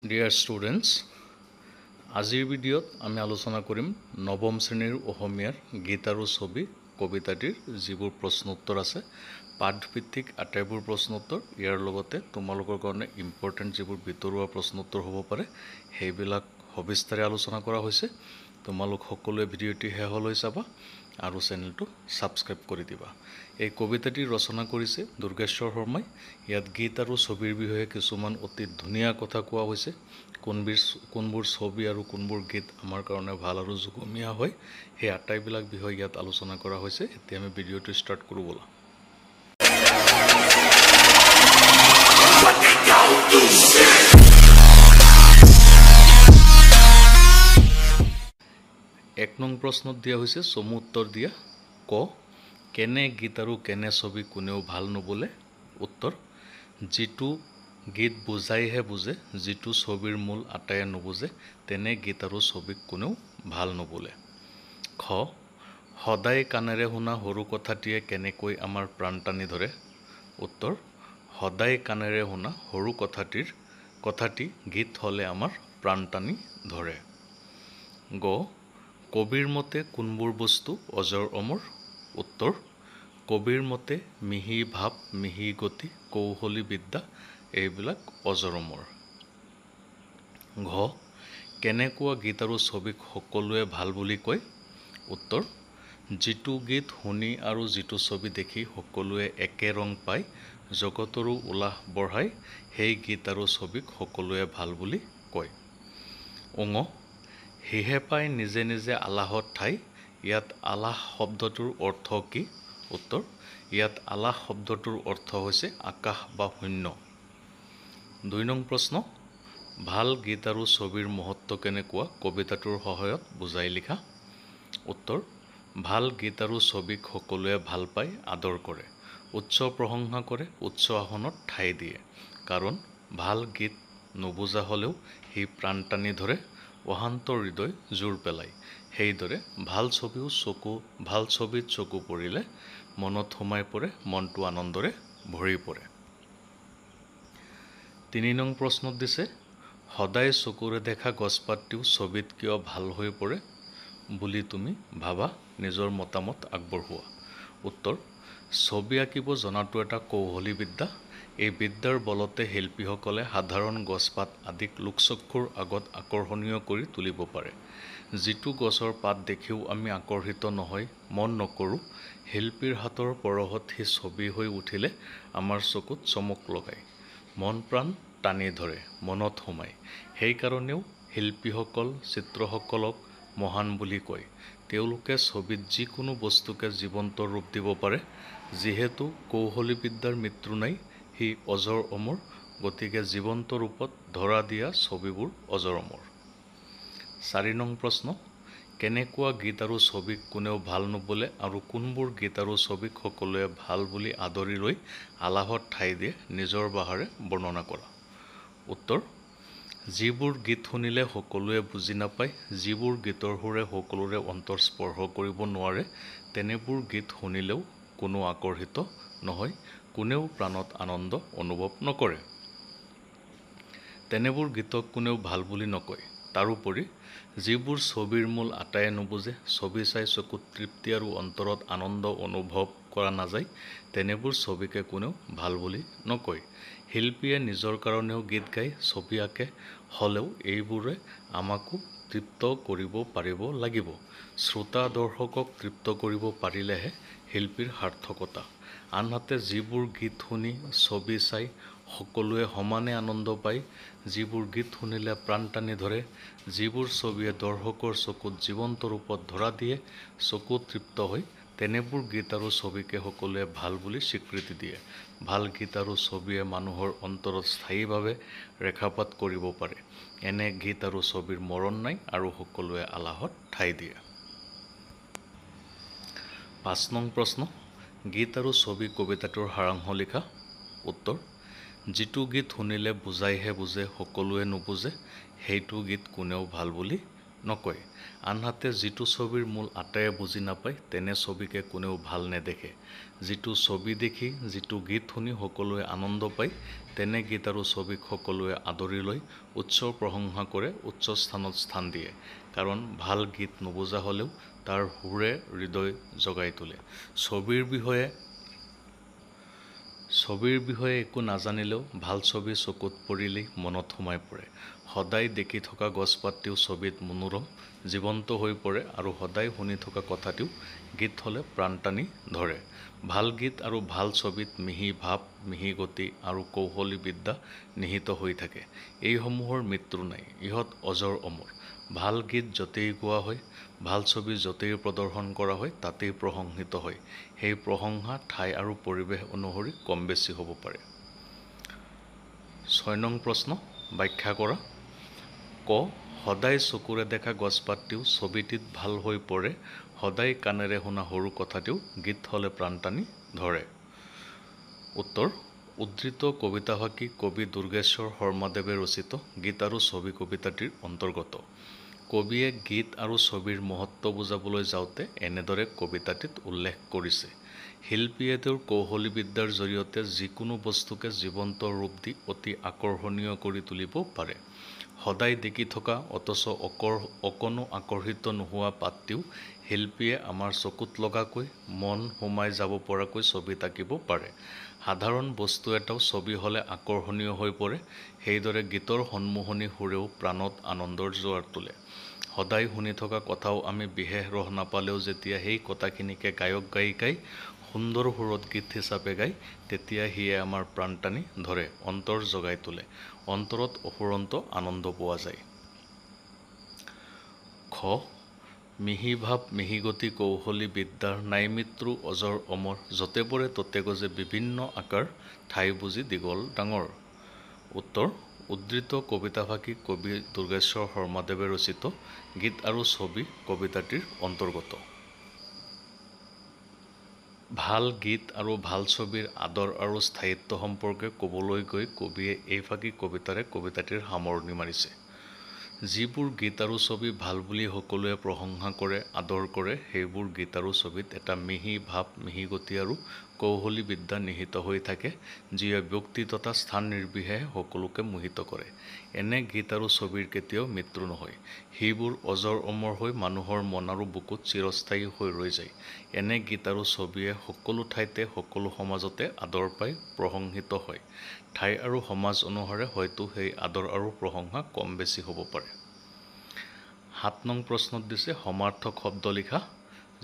Dear students, আজিৰ ভিডিঅ'ত আমি আলোচনা কৰিম নৱম শ্ৰেণীৰ অসমীয়াৰ গীত আৰু ছবি কবিতাটিৰ যিবোৰ প্ৰশ্ন উত্তৰ আছে, পাঠভিত্তিক আটাইবোৰ প্ৰশ্ন উত্তৰ, ইয়াৰ লগতে তোমালোকৰ কাৰণে ইম্পৰ্টেণ্ট যিবোৰ ভিতৰুৱা প্ৰশ্ন উত্তৰ হ'ব পাৰে সেইবিলাক সবিস্তাৰে আলোচনা কৰা হৈছে। তোমালোক সকলোৱে ভিডিঅ'টি শেষলৈ চাবা আৰু চেনেলটো ছাবস্ক্ৰাইব কৰি দিবা। এই কবিতাটি ৰচনা কৰিছে দুৰ্গেশ্বৰ শৰ্মাই। ইয়াত গীত আৰু ছবিৰ বিষয়ে কিছুমান অতি ধুনীয়া কথা কোৱা হৈছে। কোনবোৰ ছবি আৰু কোনবোৰ গীত আমাৰ কাৰণে ভাল আৰু যুগমীয়া হয়, সেই আটাইবিলাক বিষয় ইয়াত আলোচনা কৰা হৈছে। এতিয়া আমি ভিডিঅ'টো ষ্টাৰ্ট কৰোঁ ব'লা। এক নং প্ৰশ্নত দিয়া হৈছে, চমু উত্তৰ দিয়া। ক, কেনে গীত আৰু কেনে ছবি কোনেও ভাল নবোলে? উত্তৰ, যিটো গীত বুজাইহে বুজে, যিটো ছবিৰ মূল আটায়ে নুবুজে, তেনে গীত আৰু ছবিক কোনেও ভাল নবোলে। খ, সদায় কাণেৰে শুনা সৰু কথাটিয়ে কেনেকৈ আমাৰ প্ৰাণ টানি ধৰে? উত্তৰ, সদায় কাণেৰে শুনা সৰু কথাটি গীত হ'লে আমাৰ প্ৰাণ টানি ধৰে। গ, কবিৰ মতে কোনবোৰ বস্তু অজৰ অমৰ? উত্তৰ, কবিৰ মতে মিহি ভাৱ, মিহি গতি, কৌশলী বিদ্যা এইবিলাক অজৰ অমৰ। ঘ, কেনেকুৱা গীত আৰু ছবিক সকলোৱে ভাল বুলি কয়? উত্তৰ, যিটো গীত শুনি আৰু যিটো ছবি দেখি সকলোৱে একে ৰং পায়, জগতৰো উলাহ বঢ়ায়, সেই গীত আৰু ছবিক সকলোৱে ভাল বুলি কয়। ঙ, সিহে পাই নিজে নিজে আলাহত ঠাই, ইয়াত আলাহ শব্দটোৰ অৰ্থ কি? উত্তৰ, ইয়াত আলাহ শব্দটোৰ অৰ্থ হৈছে আকাশ বা শূন্য। ২ নং প্ৰশ্ন, ভাল গীত আৰু ছবিৰ মহত্ব কেনেকুৱা কবিতাটোৰ সহায়ত বুজাই লিখা। উত্তৰ, ভাল গীত আৰু ছবিক সকলোৱে ভাল পায়, আদৰ কৰে, উচ্চ প্ৰশংসা কৰে, উচ্চ আসনত ঠাই দিয়ে। কাৰণ ভাল গীত নুবুজা হ'লেও সি প্ৰাণ টানি ধৰে, অশান্ত হৃদয় জোৰ পেলায়। সেইদৰে ভাল ছবিত চকু পৰিলে মনত সোমাই পৰে, মনটো আনন্দৰে ভৰি পৰে। ৩ নং প্ৰশ্নত দিছে, সদায় চকুৰে দেখা গছপাতটিও ছবিত কিয় ভাল হৈ পৰে বুলি তুমি ভাবা? নিজৰ মতামত আগবঢ়োৱা। উত্তৰ, ছবি আঁকিব জনাটো এটা কৌশলী বিদ্যা। এই বিদ্যাৰ বলতে শিল্পীসকলে সাধাৰণ গছপাত আদিক লোকচক্ষুৰ আগত আকৰ্ষণীয় কৰি তুলিব পাৰে। যিটো গছৰ পাত দেখিও আমি আকৰ্ষিত নহয়, মন নকৰোঁ, শিল্পীৰ হাতৰ পৰশত সি ছবি হৈ উঠিলে আমাৰ চকুত চমক লগায়, মন প্ৰাণ টানি ধৰে, মনত সোমায়। সেইকাৰণেও শিল্পীসকল, চিত্ৰসকলক মহান বুলি কয়। তেওঁলোকে ছবিত যিকোনো বস্তুকে জীৱন্ত ৰূপ দিব পাৰে। যিহেতু কৌশলী বিদ্যাৰ মৃত্যু নাই, সি অজৰ অমৰ, গতিকে জীৱন্ত ৰূপত ধৰা দিয়া ছবিবোৰ অজৰ অমৰ। ৪ নং প্ৰশ্ন, কেনেকুৱা গীত আৰু ছবিক কোনেও ভাল নবোলে আৰু কোনবোৰ গীত আৰু ছবিক সকলোৱে ভাল বুলি আদৰি লৈ আলাহত ঠাই দিয়ে, নিজৰ ভাষাৰে বৰ্ণনা কৰা। উত্তৰ, যিবোৰ গীত শুনিলে সকলোৱে বুজি নাপায়, যিবোৰ গীতৰ সুৰে সকলোৰে অন্তৰ স্পৰ্শ কৰিব নোৱাৰে, তেনেবোৰ গীত শুনিলেও কোনো আকৰ্ষিত নহয়, কোনেও প্ৰাণত আনন্দ অনুভৱ নকৰে। তেনেবোৰ গীতক কোনেও ভাল বুলি নকয়। তাৰোপৰি যিবোৰ ছবিৰ মূল আটায়ে নুবুজে, ছবি চাই চকুত তৃপ্তি আৰু অন্তৰত আনন্দ অনুভৱ কৰা নাযায়, তেনেবোৰ ছবিকে কোনেও ভাল বুলি নকয়। শিল্পীয়ে নিজৰ কাৰণেও গীত গায়, ছবি আঁকে, হ'লেও এইবোৰে আমাকো তৃপ্ত কৰিব পাৰিব লাগিব। শ্ৰোতা দৰ্শকক তৃপ্ত কৰিব পাৰিলেহে শিল্পীৰ সাৰ্থকতা। আনহাতে যিবোৰ গীত শুনি, ছবি চাই সকলোৱে সমানে আনন্দ পায়, যিবোৰ গীত শুনিলে প্ৰাণ টানি ধৰে, যিবোৰ ছবিয়ে দৰ্শকৰ চকুত জীৱন্ত ৰূপত ধৰা দিয়ে, চকু তৃপ্ত হয়, তেনেবোৰ গীত আৰু ছবিকে সকলোৱে ভাল বুলি স্বীকৃতি দিয়ে। ভাল গীত আৰু ছবিয়ে মানুহৰ অন্তৰত স্থায়ীভাৱে ৰেখাপাত কৰিব পাৰে। এনে গীত আৰু ছবিৰ মৰণ নাই আৰু সকলোৱে আলাহত ঠাই দিয়ে। ৫ নং প্ৰশ্ন, গীত আৰু ছবি কবিতাটোৰ সাৰাংশ লিখা। উত্তৰ, যিটো গীত শুনিলে বুজাইহে বুজে, সকলোৱে নুবুজে, সেইটো গীত কোনেও ভাল বুলি নকয়। আনহাতে যিটো ছবিৰ মূল আটায়ে বুজি নাপায়, তেনে ছবিকে কোনেও ভাল নেদেখে। যিটো ছবি দেখি, যিটো গীত শুনি সকলোৱে আনন্দ পায়, তেনে গীত আৰু ছবিক সকলোৱে আদৰি লৈ উচ্চ প্ৰশংসা কৰে, উচ্চ স্থানত স্থান দিয়ে। কাৰণ ভাল গীত নুবুজা হ'লেও তাৰ সুৰে হৃদয় জগাই তোলে। ছবিৰ বিষয়ে একো নাজানিলেও ভাল ছবি চকুত পৰিলেই মনত সোমাই পৰে। সদায় দেখি থকা গছপাতটিও ছবিত মনোৰম, জীৱন্ত হৈ পৰে আৰু সদায় শুনি থকা কথাটিও গীত হ'লে প্ৰাণ টানি ধৰে। ভাল গীত আৰু ভাল ছবিত মিহি ভাৱ, মিহি গতি আৰু কৌশলী বিদ্যা নিহিত হৈ থাকে। এইসমূহৰ মৃত্যু নাই, ইহঁত অজৰ অমৰ। ভাল গীত য'তেই গোৱা হয়, ভাল ছবি য'তেই প্ৰদৰ্শন কৰা হয়, তাতেই প্ৰশংসিত হয়। সেই প্ৰশংসা ঠাই আৰু পৰিৱেশ অনুসৰি কম বেছি হ'ব পাৰে। ৬ নং প্ৰশ্ন, ব্যাখ্যা কৰা। ক. সদায় চকুৰে দেখা গছপাতটিও ছবিটিত ভাল হৈ পৰে, সদায় কাণেৰে শুনা সৰু কথাটিও গীত হ'লে প্ৰাণ টানি ধৰে। উত্তৰ: উদ্ধৃত কবিতাফাঁকি কবি দুৰ্গেশ্বৰ শৰ্মাদেৱে ৰচিত গীত আৰু ছবি কবিতাটিৰ অন্তৰ্গত। কবিয়ে গীত আৰু ছবিৰ মহত্ব বুজাবলৈ যাওঁতে এনেদৰে কবিতাটিত উল্লেখ কৰিছে: শিল্পীয়ে তেওঁৰ কৌশলী বিদ্যাৰ জৰিয়তে যিকোনো বস্তুকে জীৱন্ত ৰূপ দি অতি আকৰ্ষণীয় কৰি তুলিব পাৰে। সদায় দেখি থকা অথচ অকণো আকৰ্ষিত নোহোৱা পাতটিও শিল্পীয়ে আমাৰ চকুত লগাকৈ মন সোমাই যাব পৰাকৈ ছবিত আঁকিব পাৰে। সাধাৰণ বস্তু এটাও ছবি হ'লে আকৰ্ষণীয় হৈ পৰে। সেইদৰে গীতৰ সন্মোহনী সুৰেও প্ৰাণত আনন্দৰ জোৱাৰ তোলে। সদায় শুনি থকা কথাও আমি বিশেষ ৰস নাপালেও যেতিয়া সেই কথাখিনিকে গায়ক গায়িকাই সুন্দৰ সুৰত গীত হিচাপে গায়, তেতিয়া সিয়ে আমাৰ প্ৰাণ টানি ধৰে, অন্তৰ জগাই তোলে। অন্তৰত অফুৰন্ত আনন্দ পোৱা যায়। খ. মিহি ভাৱ, মিহি গতি, কৌশলী বিদ্যাৰ নাই মৃত্যু, অজৰ অমৰ, য'তে পৰে ত'তে গজে বিভিন্ন আকাৰ, ঠাই বুজি দীঘল ডাঙৰ। উত্তৰ: উদ্ধৃত কবিতাফাঁকি কবি দুৰ্গেশ্বৰ শৰ্মাদেৱে ৰচিত গীত আৰু ছবি কবিতাটিৰ অন্তৰ্গত। ভাল গীত আৰু ভাল ছবিৰ আদৰ আৰু স্থায়িত্ব সম্পৰ্কে ক'বলৈ গৈ কবিয়ে এইফাঁকি কবিতাৰে কবিতাটিৰ সামৰণি মাৰিছে। যিবোৰ গীত আৰু ছবি ভাল বুলি সকলোৱে প্ৰশংসা কৰে, আদৰ কৰে, সেইবোৰ গীত আৰু ছবিত এটা মিহি ভাৱ, মিহি গতি আৰু কৌশলী বিদ্যা নিহিত হৈ থাকে, যিয়ে ব্যক্তি তথা স্থান নিৰ্বিশেষে সকলোকে মোহিত কৰে। এনে গীত আৰু ছবিৰ কেতিয়াও মৃত্যু নহয়। সেইবোৰ অজৰ অমৰ হৈ মানুহৰ মন আৰু বুকুত চিৰস্থায়ী হৈ ৰৈ যায়। এনে গীত আৰু ছবিয়ে সকলো ঠাইতে, সকলো সমাজতে আদৰ পাই, প্ৰশংসিত হয়। ঠাই আৰু সমাজ অনুসাৰে হয়তো সেই আদৰ আৰু প্ৰশংসা কম বেছি হ'ব পাৰে। ৭ নং প্ৰশ্নত দিছে সমাৰ্থক শব্দ লিখা।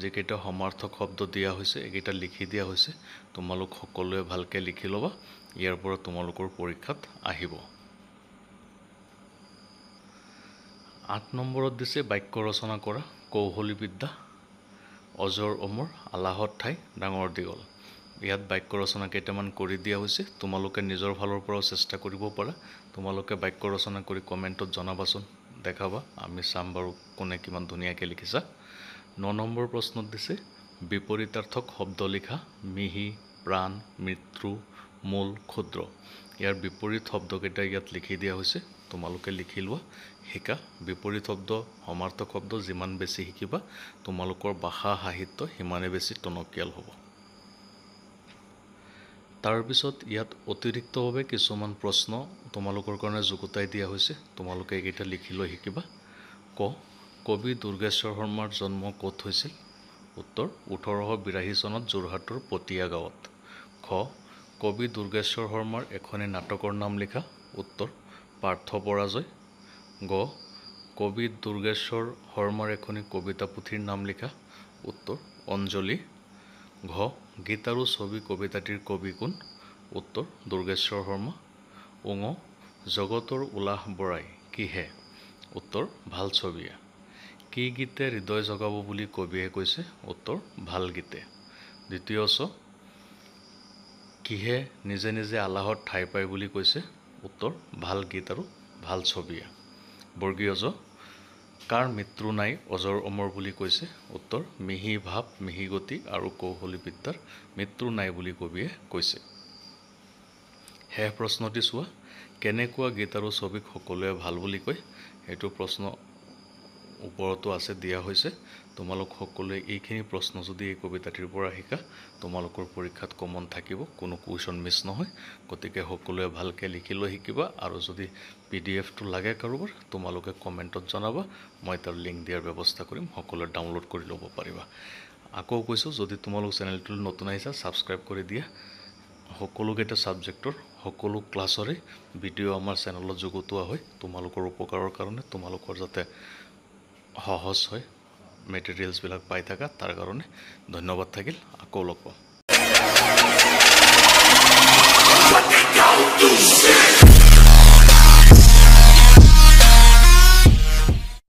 যিকেইটা সমাৰ্থক শব্দ দিয়া হৈছে, এইকেইটা লিখি দিয়া হৈছে। তোমালোক সকলোৱে ভালকৈ লিখি ল'বা, ইয়াৰ পৰা তোমালোকৰ পৰীক্ষাত আহিব। ৮ নম্বৰত দিছে বাক্য ৰচনা কৰা। কৌশলী বিদ্যা, অজৰ অমৰ, আলাহত ঠাই, ডাঙৰ দীঘল। ইয়াত বাক্য ৰচনা কেইটামান কৰি দিয়া হৈছে। তোমালোকে নিজৰ ফালৰ পৰাও চেষ্টা কৰিব পাৰা। তোমালোকে বাক্য ৰচনা কৰি কমেণ্টত জনাবাচোন, দেখাবা, আমি চাম বাৰু কোনে কিমান ধুনীয়াকৈ লিখিছা। ৯ নম্বৰ প্ৰশ্নত দিছে বিপৰীতাৰ্থক শব্দ লিখা। মিহি, প্ৰাণ, মৃত্যু, মূল, ক্ষুদ্ৰ। ইয়াৰ বিপৰীত শব্দকেইটা ইয়াত লিখি দিয়া হৈছে। তোমালোকে লিখি লোৱা, শিকা। বিপৰীত শব্দ, সমাৰ্থক শব্দ যিমান বেছি শিকিবা, তোমালোকৰ ভাষা সাহিত্য সিমানে বেছি টনকিয়াল হ'ব। তাৰপিছত ইয়াত অতিৰিক্তভাৱে কিছুমান প্ৰশ্ন তোমালোকৰ কাৰণে যুগুতাই দিয়া হৈছে। তোমালোকে এইকেইটা লিখি লৈ শিকিবা। ক. কবি দুৰ্গেশ্বৰ শৰ্মাৰ জন্ম ক'ত হৈছিল? উত্তৰ: 1882 চনত যোৰহাটৰ পটীয়া গাঁৱত। খ. কবি দুৰ্গেশ্বৰ শৰ্মাৰ এখনি নাটকৰ নাম লিখা। উত্তৰ: পাৰ্থ পৰাজয়। গ. কবি দুৰ্গেশ্বৰ শৰ্মাৰ এখনি কবিতা পুথিৰ নাম লিখা। উত্তৰ: অঞ্জলি। ঘ. গীত আৰু ছবি কবিতাটিৰ কবি কোন? উত্তৰ: দুৰ্গেশ্বৰ শৰ্মা। ঙ. জগতৰ উলাহ বৰাই কিহে? উত্তৰ: ভাল ছবিয়ে। কি গীতে হৃদয় জগাব বুলি কবিয়ে কৈছে? উত্তৰ: ভাল গীতে। দ্বিতীয় ছ. কিহে নিজে নিজে আলাহত ঠাই পায় বুলি কৈছে? উত্তৰ: ভাল গীত আৰু ভাল ছবিয়ে। বৰ্গীয় জ. কাৰ মৃত্যু নাই, অজৰ অমৰ বুলি কৈছে? উত্তৰ: মিহি ভাৱ, মিহি গতি আৰু কৌশলী বিদ্যাৰ মৃত্যু নাই বুলি কবিয়ে কৈছে। শেষ প্ৰশ্নটি চোৱা। কেনেকুৱা গীত আৰু ছবিক সকলোৱে ভাল বুলি কয়? এইটো প্ৰশ্ন ওপৰতো আছে দিয়া হৈছে। তোমালোক সকলোৱে এইখিনি প্ৰশ্ন যদি এই কবিতাটিৰ পৰা শিকা তোমালোকৰ পৰীক্ষাত কমন থাকিব, কোনো কুৱেশ্যন মিছ নহয়। গতিকে সকলোৱে ভালকৈ লিখি লৈ শিকিবা, আৰু যদি PDF-টো লাগে কাৰোবাৰ তোমালোকে কমেণ্টত জনাবা, মই তাৰ লিংক দিয়াৰ ব্যৱস্থা কৰিম, সকলোৱে ডাউনলোড কৰি ল'ব পাৰিবা। আকৌ কৈছোঁ, যদি তোমালোক চেনেলটোলৈ নতুন আহিছা ছাবস্ক্ৰাইব কৰি দিয়া। সকলোকেইটা ছাবজেক্টৰ সকলো ক্লাছৰে ভিডিঅ' আমাৰ চেনেলত যুগুতোৱা হয় তোমালোকৰ উপকাৰৰ কাৰণে, তোমালোকৰ যাতে সহজ হয় মেটেৰিয়েলছবিলাক পাই থাকা, তাৰ কাৰণে ধন্যবাদ থাকিল। আকৌ লগ পাম।